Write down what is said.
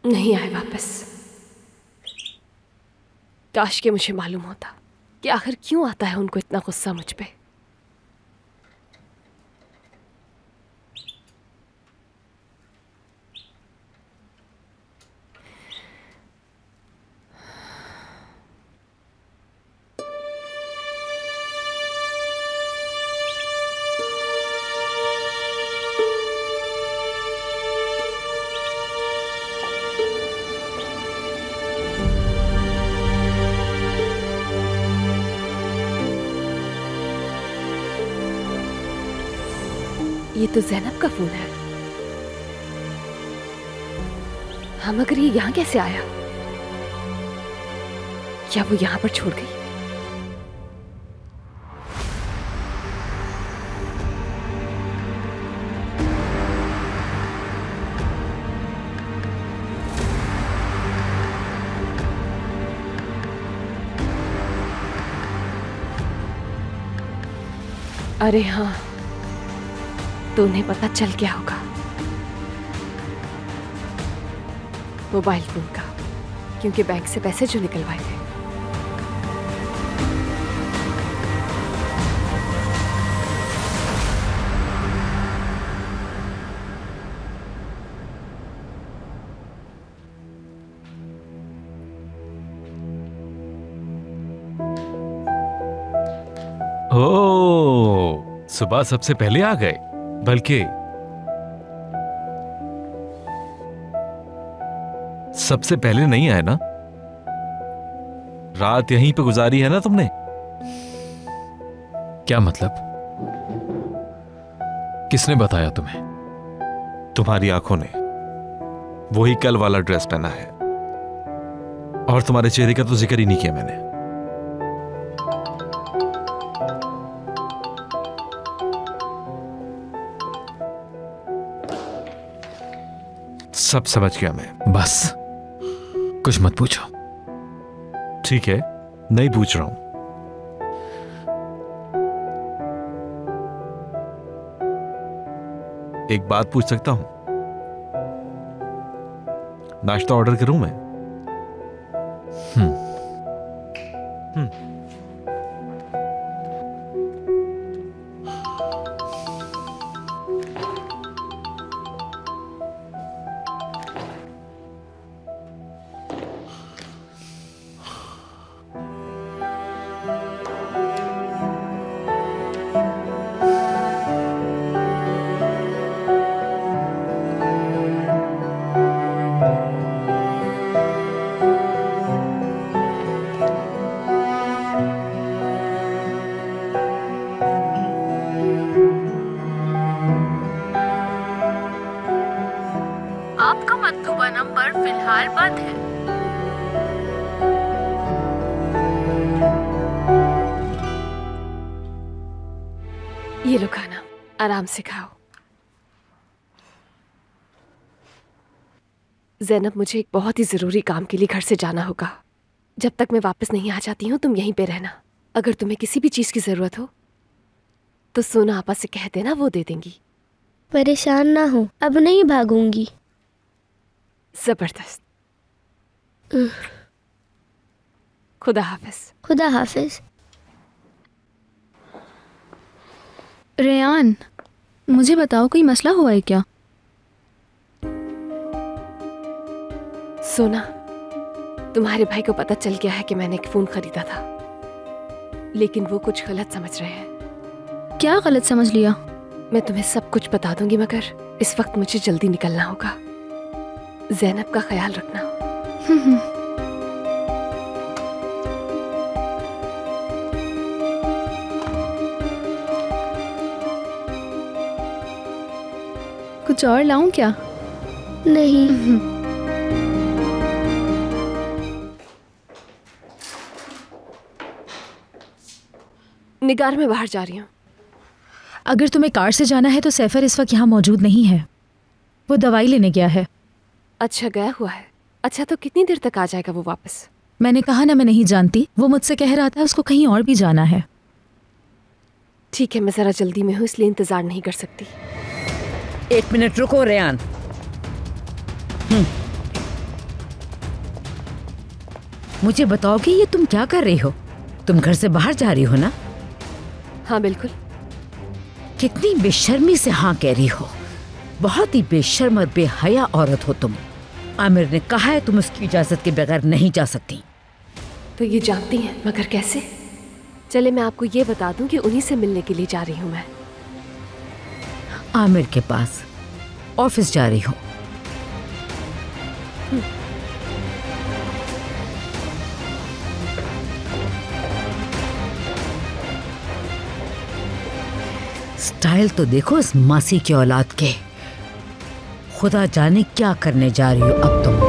नहीं आए वापस। काश के मुझे मालूम होता कि आखिर क्यों आता है उनको इतना गुस्सा मुझ पे। ये तो ज़ैनब का फोन है। हाँ, मगर ये यहाँ कैसे आया? क्या वो यहाँ पर छोड़ गई? अरे हाँ, तो उन्हें पता चल गया होगा मोबाइल फोन का, क्योंकि बैंक से पैसे जो निकलवाए थे। ओह, सुबह सबसे पहले आ गए। बल्कि सबसे पहले नहीं आए ना? रात यहीं पे गुजारी है ना तुमने? क्या मतलब? किसने बताया तुम्हें? तुम्हारी आंखों ने वही कल वाला ड्रेस पहना है, और तुम्हारे चेहरे का तो जिक्र ही नहीं किया मैंने। सब समझ गया मैं। बस कुछ मत पूछो। ठीक है, नहीं पूछ रहा हूं। एक बात पूछ सकता हूं? नाश्ता ऑर्डर करूं मैं? आपका मतलूबा नंबर फिलहाल बंद है। ये लो खाना, आराम से खाओ। ज़ैनब, मुझे एक बहुत ही जरूरी काम के लिए घर से जाना होगा। जब तक मैं वापस नहीं आ जाती हूँ तुम यहीं पे रहना। अगर तुम्हें किसी भी चीज की जरूरत हो तो सोना आपा से कह देना, वो दे देंगी। परेशान ना हो, अब नहीं भागूंगी। जबरदस्त। खुदा हाफिज। खुदा हाफिज। रेयान, मुझे बताओ, कोई मसला हुआ है क्या? सोना, तुम्हारे भाई को पता चल गया है कि मैंने एक फोन खरीदा था, लेकिन वो कुछ गलत समझ रहे हैं। क्या गलत समझ लिया? मैं तुम्हें सब कुछ बता दूंगी, मगर इस वक्त मुझे जल्दी निकलना होगा। ज़ैनब का ख्याल रखना। कुछ और लाऊं क्या? नहीं। निगार, मैं बाहर जा रही हूँ। अगर तुम्हें कार से जाना है तो सैफर इस वक्त यहाँ मौजूद नहीं है, वो दवाई लेने गया है। अच्छा, गया हुआ है। अच्छा, तो कितनी देर तक आ जाएगा वो वापस? मैंने कहा ना, मैं नहीं जानती। वो मुझसे कह रहा था उसको कहीं और भी जाना है। ठीक है, मैं जरा जल्दी में हूँ इसलिए इंतजार नहीं कर सकती। 1 मिनट रुको रेयान। मुझे बताओगे ये तुम क्या कर रही हो? तुम घर से बाहर जा रही हो ना? हाँ बिल्कुल। कितनी बेशर्मी से हाँ कह रही हो। बहुत ही बेशर्म और बेहया औरत हो तुम। आमिर ने कहा है तुम उसकी इजाजत के बगैर नहीं जा सकती। तो ये जानती हैं, मगर कैसे? चले मैं आपको ये बता दूं कि उन्हीं से मिलने के लिए जा रही हूं मैं। आमिर के पास ऑफिस जा रही हो? स्टाइल तो देखो इस मासी की औलाद के। खुदा जाने क्या करने जा रही हो अब तुम।